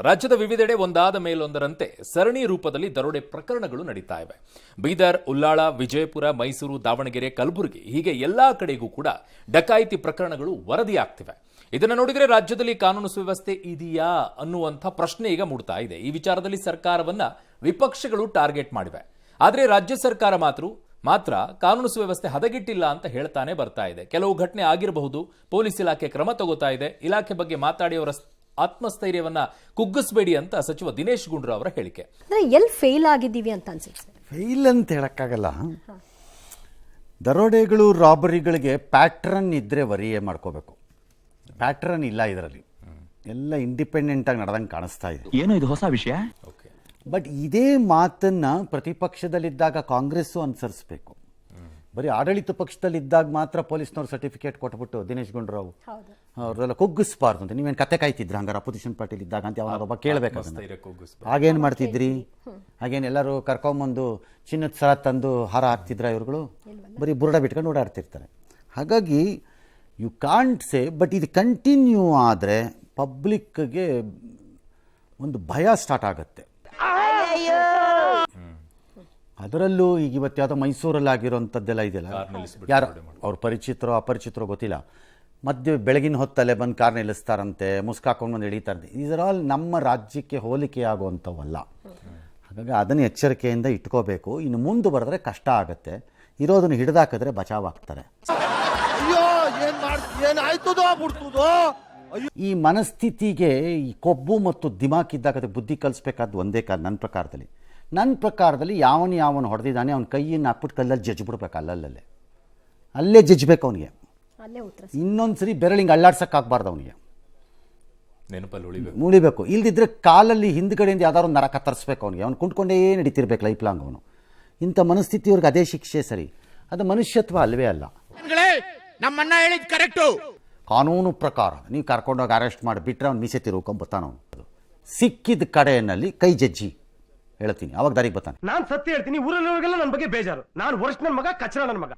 ರಾಜ್ಯದ ವಿವಿಧೆಡೆ ಒಂದಾದ ಮೇಲೊಂದರಂತೆ ಸರಣಿ ರೂಪದಲ್ಲಿ ದರೋಡೆ ಪ್ರಕರಣಗಳು ನಡೀತಾ ಇವೆ. ಬೀದರ್, ಉಲ್ಲಾಳ, ವಿಜಯಪುರ, ಮೈಸೂರು, ದಾವಣಗೆರೆ, ಕಲಬುರಗಿ ಹೀಗೆ ಎಲ್ಲಾ ಕಡೆಗೂ ಕೂಡ ಡಕಾಯಿತಿ ಪ್ರಕರಣಗಳು ವರದಿಯಾಗ್ತಿವೆ. ಇದನ್ನು ನೋಡಿದರೆ ರಾಜ್ಯದಲ್ಲಿ ಕಾನೂನು ಸುವ್ಯವಸ್ಥೆ ಇದೆಯಾ ಅನ್ನುವಂಥ ಪ್ರಶ್ನೆ ಈಗ ಮೂಡ್ತಾ ಇದೆ. ಈ ವಿಚಾರದಲ್ಲಿ ಸರ್ಕಾರವನ್ನ ವಿಪಕ್ಷಗಳು ಟಾರ್ಗೆಟ್ ಮಾಡಿವೆ. ಆದರೆ ರಾಜ್ಯ ಸರ್ಕಾರ ಮಾತ್ರ ಕಾನೂನು ಸುವ್ಯವಸ್ಥೆ ಹದಗೆಟ್ಟಿಲ್ಲ ಅಂತ ಹೇಳ್ತಾನೆ ಬರ್ತಾ ಇದೆ. ಕೆಲವು ಘಟನೆ ಆಗಿರಬಹುದು, ಪೊಲೀಸ್ ಇಲಾಖೆ ಕ್ರಮ ತಗೋತಾ ಇದೆ. ಇಲಾಖೆ ಬಗ್ಗೆ ಮಾತಾಡಿ ಅವರ ಆತ್ಮಸ್ಥೈರ್ಯವನ್ನ ಕುಗ್ಗಿಸಬೇಡಿ ಅಂತ ಸಚಿವ ದಿನೇಶ್ ಗುಂಡೂರಾವ್ ಅವರ ಹೇಳಿಕೆ. ಎಲ್ಲಿ ಫೇಲ್ ಆಗಿದ್ದೀವಿ ಅಂತ ಅನ್ಸುತ್ತೆ? ಫೇಲ್ ಅಂತ ಹೇಳಕ್ಕಾಗಲ್ಲ. ದರೋಡೆಗಳು, ರಾಬರಿಗಳಿಗೆ ಪ್ಯಾಟ್ರನ್ ಇದ್ರೆ ವರಿಯೇ ಮಾಡ್ಕೋಬೇಕು. ಪ್ಯಾಟ್ರನ್ ಇಲ್ಲ ಇದರಲ್ಲಿ. ಎಲ್ಲ ಇಂಡಿಪೆಂಡೆಂಟ್ ಆಗಿ ನಡೆದಂಗೆ ಕಾಣಿಸ್ತಾ ಇದೆ. ಏನೋ ಇದು ಹೊಸ ವಿಷಯ. ಬಟ್ ಇದೇ ಮಾತನ್ನ ಪ್ರತಿಪಕ್ಷದಲ್ಲಿದ್ದಾಗ ಕಾಂಗ್ರೆಸ್ಸು ಅನುಸರಿಸಬೇಕು. ಬರೀ ಆಡಳಿತ ಪಕ್ಷದಲ್ಲಿದ್ದಾಗ ಮಾತ್ರ ಪೊಲೀಸ್ನವ್ರು ಸರ್ಟಿಫಿಕೇಟ್ ಕೊಟ್ಬಿಟ್ಟು ದಿನೇಶ್ ಗುಂಡೂರಾವ್ ಅವ್ರದೆಲ್ಲ ಕುಗ್ಗಿಸ್ಬಾರ್ದು ಅಂತ. ನೀವೇನು ಕತೆ ಕಾಯ್ತಿದ್ರ ಹಂಗಾರೆ ಅಪೋಸಿಷನ್ ಪಾರ್ಟಿಲಿ ಇದ್ದಾಗ ಅಂತ ಯಾವಾಗೊಬ್ಬ ಕೇಳಬೇಕು. ಹಾಗೇನು ಮಾಡ್ತಿದ್ರಿ? ಹಾಗೇನು ಎಲ್ಲರೂ ಕರ್ಕೊಂಬಂದು ಚಿನ್ನದ ಸರ ತಂದು ಹಾರ ಹಾಕ್ತಿದ್ರ ಇವ್ರುಗಳು? ಬರೀ ಬುರುಡ ಬಿಟ್ಕೊಂಡು ಓಡಾಡ್ತಿರ್ತಾರೆ. ಹಾಗಾಗಿ ಯು ಕಾಂಟ್ ಸೇ. ಬಟ್ ಇದು ಕಂಟಿನ್ಯೂ ಆದರೆ ಪಬ್ಲಿಕ್ಗೆ ಒಂದು ಭಯ ಸ್ಟಾರ್ಟ್ ಆಗುತ್ತೆ. ಅದರಲ್ಲೂ ಈಗ ಇವತ್ತು ಯಾವುದೋ ಮೈಸೂರಲ್ಲಿ ಆಗಿರೋಂಥದ್ದೆಲ್ಲ ಇದೆಯಲ್ಲ, ಯಾರು ಅವ್ರ ಪರಿಚಿತರೋ ಅಪರಿಚಿತರೋ ಗೊತ್ತಿಲ್ಲ, ಮಧ್ಯೆ ಬೆಳಗಿನ ಹೊತ್ತಲ್ಲೇ ಬಂದು ಕಾರ್ ನಿಲ್ಲಿಸ್ತಾರಂತೆ, ಮುಸ್ಕಾಕೊಂಡು ಬಂದು ಹಿಡಿತಾರಂತೆ. ಇದರ ಆಲ್ ನಮ್ಮ ರಾಜ್ಯಕ್ಕೆ ಹೋಲಿಕೆ ಆಗುವಂಥವಲ್ಲ. ಹಾಗಾಗಿ ಅದನ್ನು ಎಚ್ಚರಿಕೆಯಿಂದ ಇಟ್ಕೋಬೇಕು. ಇನ್ನು ಮುಂದೆ ಬರೆದ್ರೆ ಕಷ್ಟ ಆಗುತ್ತೆ. ಇರೋದನ್ನು ಹಿಡಿದಾಕಿದ್ರೆ ಬಚಾವಾಗ್ತಾರೆ. ಈ ಮನಸ್ಥಿತಿಗೆ ಈ ಕೊಬ್ಬು ಮತ್ತು ದಿಮಾಕ್ ಇದ್ದಾಗ ಅದಕ್ಕೆ ಬುದ್ಧಿ ಕಲಿಸ್ಬೇಕಾದ್ದು ಒಂದೇ ಕಾರಣ ನನ್ನ ಪ್ರಕಾರದಲ್ಲಿ ಯಾವನು ಹೊಡೆದಿದ್ದಾನೆ ಅವನ ಕೈಯನ್ನು ಹಾಕ್ಬಿಟ್ಟು ಕಲ್ಲಲ್ಲಿ ಜಜ್ಬಿಡ್ಬೇಕು. ಅಲ್ಲೇ ಜಜ್ಬೇಕು ಅವನಿಗೆ. ಇನ್ನೊಂದ್ಸರಿ ಬೆರಳಿಂಗ್ ಅಳ್ಳಾಡ್ಸಕ್ಕಾಗಬಾರ್ದು ಅವನಿಗೆ, ನೆನಪಲ್ಲಿ ಉಳಿಬೇಕು. ಇಲ್ದಿದ್ರೆ ಕಾಲಲ್ಲಿ ಹಿಂದ್ಗಡೆಯಿಂದ ಯಾವ್ದಾದ್ರು ನರ ಕತ್ತರಿಸ್ಬೇಕು ಅವನಿಗೆ. ಅವ್ನು ಕುಂಟ್ಕೊಂಡೇ ನಡೀತಿರ್ಬೇಕು ಲೈಫ್ ಲಾಂಗ್ ಅವನು. ಇಂಥ ಮನಸ್ಥಿತಿಯವ್ರಿಗೆ ಅದೇ ಶಿಕ್ಷೆ ಸರಿ. ಅದು ಮನುಷ್ಯತ್ವ ಅಲ್ವೇ ಅಲ್ಲ. ನಮ್ಮಣ್ಣ ಹೇಳಿದ್ ಕರೆಕ್ಟು. ಕಾನೂನು ಪ್ರಕಾರ ನೀವು ಕರ್ಕೊಂಡೋಗಿ ಅರೆಸ್ಟ್ ಮಾಡಿ ಬಿಟ್ಟರೆ ಅವ್ನು ಮೀಸೆ ತಿರುಗ್ಕೊಂಬತ್ತಾನವನು. ಸಿಕ್ಕಿದ ಕಡೆಯಲ್ಲಿ ಕೈ ಜಜ್ಜಿ ಹೇಳ್ತೀನಿ, ಅವಾಗ ದಾರಿಗೆ ಬರ್ತಾನೆ. ನಾನು ಸತ್ಯ ಹೇಳ್ತೀನಿ. ಊರಲ್ಲಿರೋರಿಗೆಲ್ಲ ನನ್ನ ಬಗ್ಗೆ ಬೇಜಾರು. ನಾನು ವರ್ಷ ನನ್ನ ಮಗ, ಕಚ್ಚರ ನನ್ನ ಮಗ.